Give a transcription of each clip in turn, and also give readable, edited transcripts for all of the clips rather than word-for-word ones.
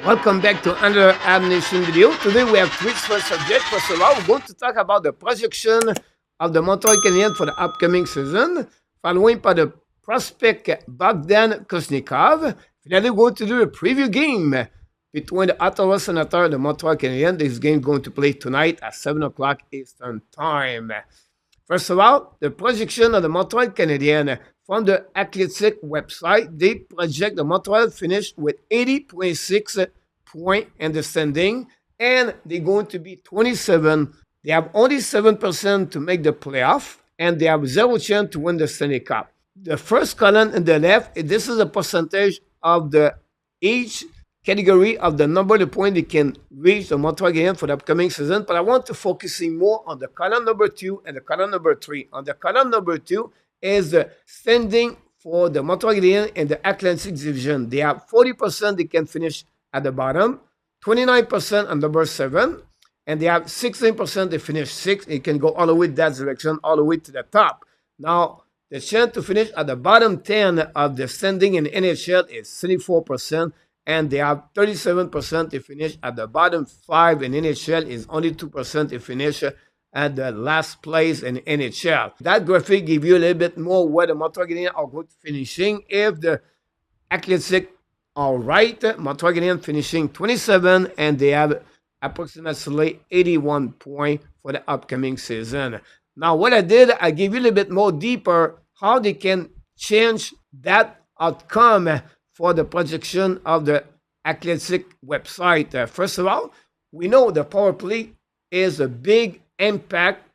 Welcome back to another Habs Nation video. Today we have three first subjects. First of all, we're going to talk about the projection of the Montreal Canadiens for the upcoming season, following by the prospect Bogdan Konyushkov. Finally, we're going to do a preview game between the Ottawa Senators and the Montreal Canadiens. This game is going to play tonight at 7 o'clock Eastern Time. First of all, the projection of the Montreal Canadiens from the Athletic website, they project the Montreal finish with 80.6 points in the standing, and they're going to be 27. They have only 7% to make the playoff, and they have 0 chance to win the Stanley Cup. The first column in the left, this is a percentage of each category of the number of points they can reach the Montreal Canadiens for the upcoming season, but I want to focus more on the column number 2 and the column number 3. On the column number 2, is the standing for the Montreal Canadiens in the Atlantic Division. They have 40% they can finish at the bottom, 29% on number 7, and they have 16% they finish 6th. It can go all the way that direction, all the way to the top. Now, the chance to finish at the bottom 10 of the standing in NHL is 34%, and they have 37% to finish at the bottom 5 in NHL is only 2% to finish at the last place in NHL. That graphic gives you a little bit more where the Montreal Canadiens are good finishing. If the Athletic are right, Montreal Canadiens finishing 27, and they have approximately 81 points for the upcoming season. Now, what I did, I gave you a little bit more deeper how they can change that outcome for the projection of the Athletic website. First of all, we know the power play is a big impact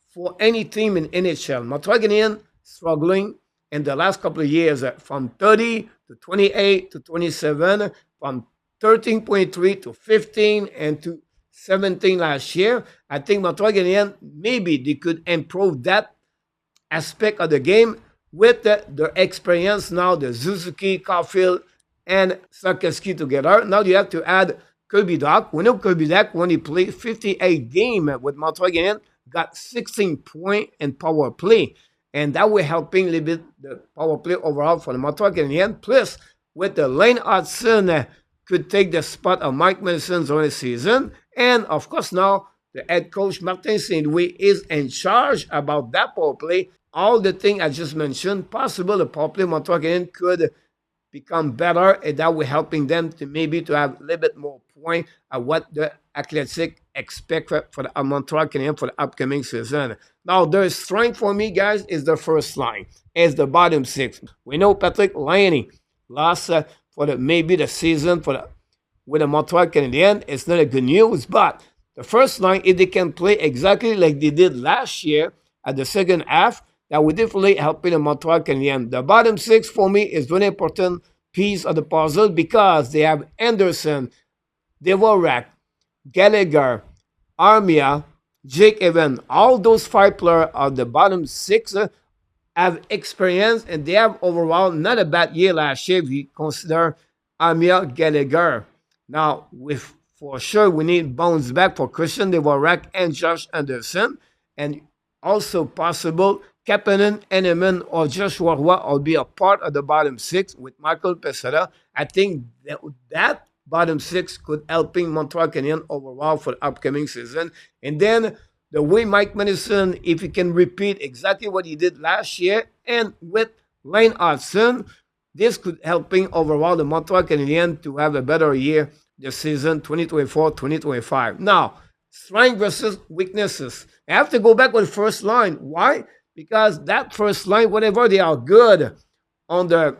for any team in NHL. Montreal Canadiens struggling in the last couple of years from 30 to 28 to 27, from 13.3 to 15 and to 17 last year. I think Montreal Canadiens, maybe they could improve that aspect of the game with their experience now, the Suzuki, Caulfield, and Sarkowski together. Now you have to add Kirby Dach. We know Kirby Dach, when he played 58 games with Montreal Canadiens, got 16 points in power play. And that will helping a little bit the power play overall for the Montreal Canadiens. Plus, with the Lane Hudson could take the spot of Mike Madison during the season. And, of course, now the head coach, Martin Saint-Louis, is in charge about that power play. All the things I just mentioned, possible the power play Montreal Canadiens could become better, and that will helping them to maybe to have a little bit more point at what the Athletic expect for the Montreal Canadiens for the upcoming season. Now, their strength for me, guys, is the first line, is the bottom 6. We know Patrick Laine lost for maybe the season with the Montreal Canadiens. It's not a good news, but the first line, if they can play exactly like they did last year at the second half, that will definitely help in the Montreal Canadiens. The bottom 6 for me is very important piece of the puzzle because they have Anderson, Dvorak, Gallagher, Armia, Jake Evans. All those 5 players of the bottom 6 have experience, and they have overall not a bad year last year if you consider Armia, Gallagher. Now, for sure, we need bounce back for Christian Dvorak and Josh Anderson, and also possible Kapanen, Henneman, or Joshua Roy will be a part of the bottom 6 with Michael Pesada. I think that bottom 6 could help Montreal Canadiens overall for the upcoming season. And then the way Mike Madison, if he can repeat exactly what he did last year, and with Lane Hudson, this could help overall the Montreal Canadiens to have a better year this season, 2024-2025. Now, strength versus weaknesses. I have to go back with the first line. Why? Because that first line, whatever they are good on the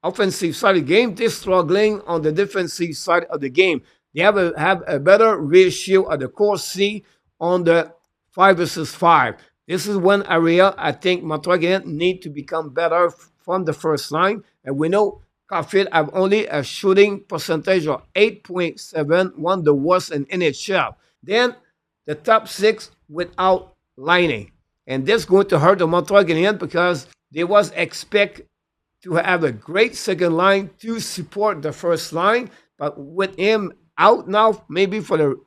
offensive side of the game, they're struggling on the defensive side of the game. They have a better ratio of the core C on the 5 versus 5. This is one area I think Montreal Canadiens need to become better from the first line. And we know Caulfield have only a shooting percentage of 8.7, one of the worst in NHL. Then the top 6 without lining. And this is going to hurt the Montreal Canadiens because they was expect to have a great second line to support the first line. But with him out now, maybe for the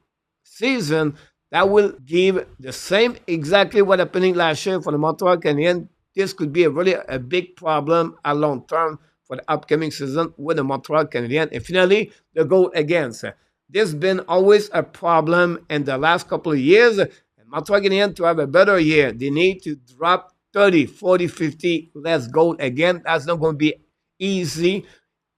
season, that will give the same exactly what happening last year for the Montreal Canadiens. This could be a really big problem at long term for the upcoming season with the Montreal Canadiens. And finally, the goal against. This has been always a problem in the last couple of years. And Montreal Canadiens, to have a better year, they need to drop 30, 40, 50 less goal again. That's not going to be easy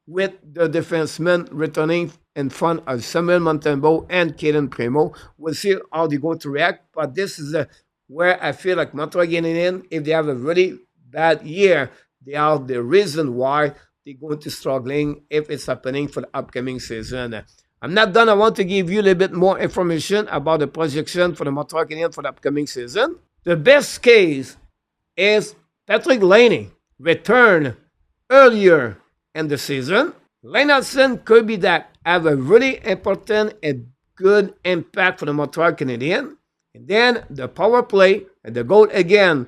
with the defensemen returning in front of Samuel Montembeault and Caden Primo. We'll see how they're going to react, but this is where I feel like Montreal Canadiens, if they have a really bad year, they are the reason why they're going to struggling if it's happening for the upcoming season. I'm not done. I want to give you a little bit more information about the projection for the Montreal Canadiens for the upcoming season. The best case is Patrick Laney return earlier in the season. Lennartson could be that have a really important and good impact for the Montreal Canadiens. And then the power play and the goal again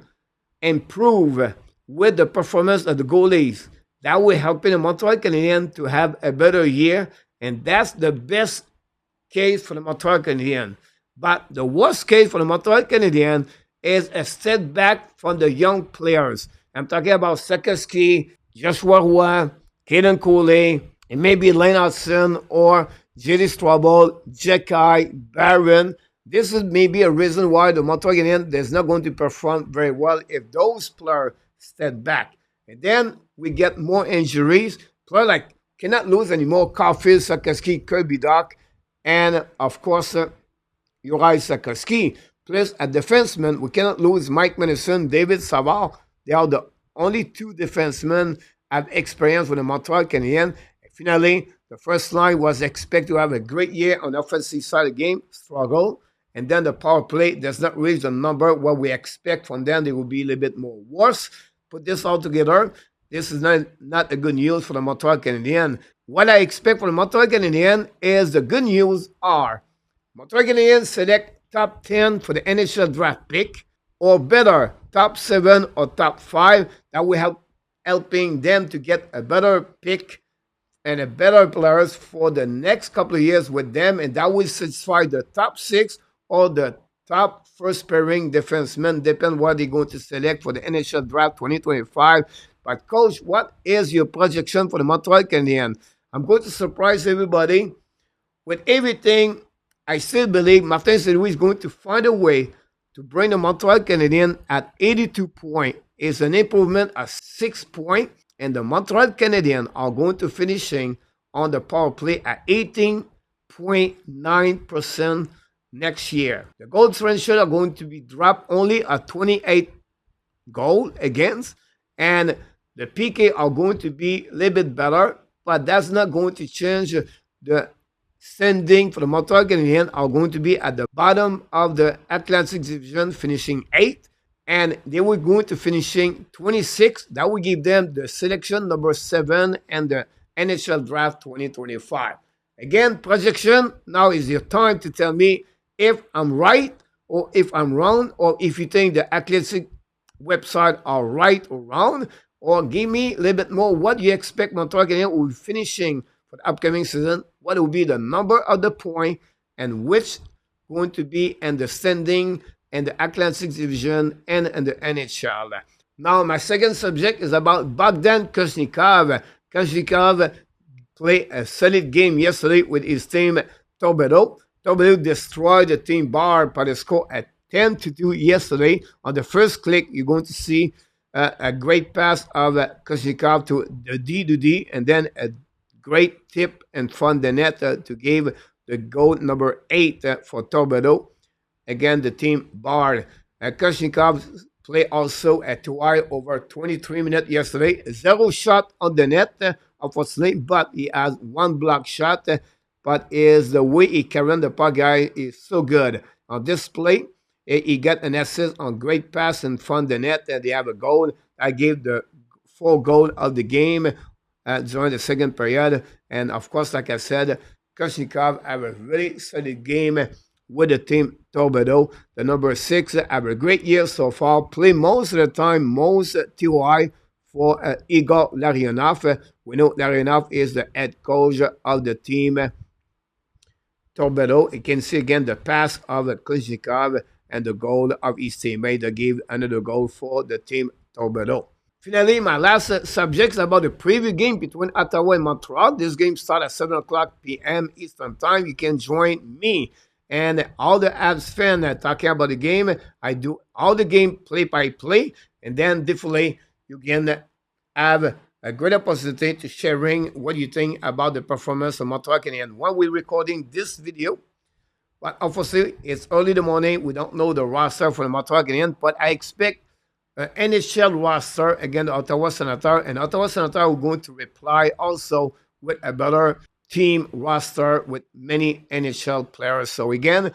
improve with the performance of the goalies. That will help the Montreal Canadiens to have a better year. And that's the best case for the Montreal Canadiens. But the worst case for the Montreal Canadiens is a setback from the young players. I'm talking about Sikorsky, Joshua Roy, Caden Coley, and maybe Lennartson or J.D. Strouble, Jekai, Barron. This is maybe a reason why the Montreal Canadiens is not going to perform very well if those players step back. And then we get more injuries. Players like cannot lose anymore. Caulfield, Sikorsky, Kirby Doc, and of course, Uri Sikorsky. Plus, a defenseman, we cannot lose Mike Madison, David Savard. They are the only two defensemen have experience with the Montreal Canadiens. Finally, the first line was expected to have a great year on the offensive side of the game, struggle. And then the power play does not reach the number what we expect from them. They will be a little bit more worse. Put this all together. This is not a good news for the Montreal Canadiens. What I expect for the Montreal Canadiens is the good news are Montreal Canadiens select top 10 for the NHL draft pick, or better, top 7 or top 5. That will helping them to get a better pick and a better players for the next couple of years with them, and that will satisfy the top 6 or the top first pairing defensemen, depend what they're going to select for the NHL draft 2025. But coach, what is your projection for the Montreal Canadiens? I'm going to surprise everybody. With everything, I still believe Martin St. Louis is going to find a way to bring the Montreal Canadiens at 82 points. It's an improvement of 6 points, and the Montreal Canadiens are going to finishing on the power play at 18.9% next year. The goal differential are going to be dropped only at 28 goal against, and the PK are going to be a little bit better, but that's not going to change the standing for the Montreal Canadiens are going to be at the bottom of the Atlantic Division, finishing 8th, and they were going to finishing 26th. That will give them the selection number 7 and the NHL Draft 2025. Again, projection, now is your time to tell me if I'm right or if I'm wrong, or if you think the Athletic website are right or wrong, or give me a little bit more what you expect Montreal Canadiens will be finishing for the upcoming season, what will be the number of the point, and which going to be in the standing in the Atlantic Division and in the NHL. Now, my second subject is about Bogdan Konyushkov. Konyushkov played a solid game yesterday with his team Torpedo. Torpedo destroyed the team Bar by the score at 10-2 yesterday. On the first click, you're going to see a great pass of Konyushkov to the D, and then a great tip in front of the net to give the goal number 8 for Torpedo. Again, the team Bar. Konyushkov played also at 2 over 23 minutes yesterday. 0 shot on the net, unfortunately, but he has 1 block shot. But is the way he carried the puck, guy, is so good. On this play, he got an assist on great pass in front of the net. They have a goal. I gave the 4 goal of the game during the second period. And of course, like I said, Konyushkov have a really solid game with the team Torpedo. The number 6 have a great year so far. Play most of the time, most TOI for Igor Larionov. We know Larionov is the head coach of the team Torpedo. You can see again the pass of Konyushkov and the goal of his teammate that gave another goal for the team Torpedo. Finally, my last subject is about the preview game between Ottawa and Montreal. This game starts at 7 o'clock p.m. Eastern Time. You can join me and all the Habs fans talking about the game. I do all the game play by play, and then definitely you can have a great opportunity to sharing what you think about the performance of Montreal Canadiens. While we're recording this video, but obviously it's early in the morning. We don't know the roster for the Montreal Canadiens, but I expect NHL roster against the Ottawa Senators, and Ottawa Senators are going to reply also with a better team roster with many NHL players. So again,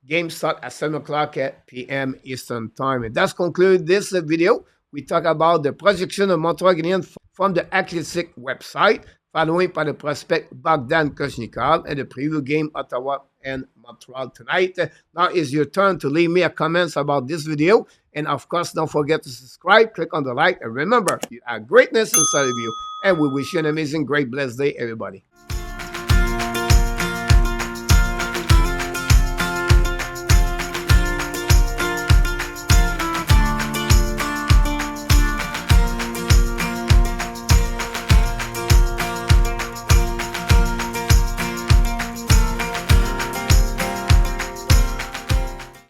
game start at 7 o'clock p.m. Eastern Time. And that's conclude this video. We talk about the projection of Montreal Canadiens from the Athletic website, following by the prospect Bogdan Konyushkov and the preview game Ottawa and Montreal tonight. Now is your turn to leave me a comments about this video. And of course, don't forget to subscribe, click on the like, and remember, you have greatness inside of you. And we wish you an amazing, great, blessed day, everybody.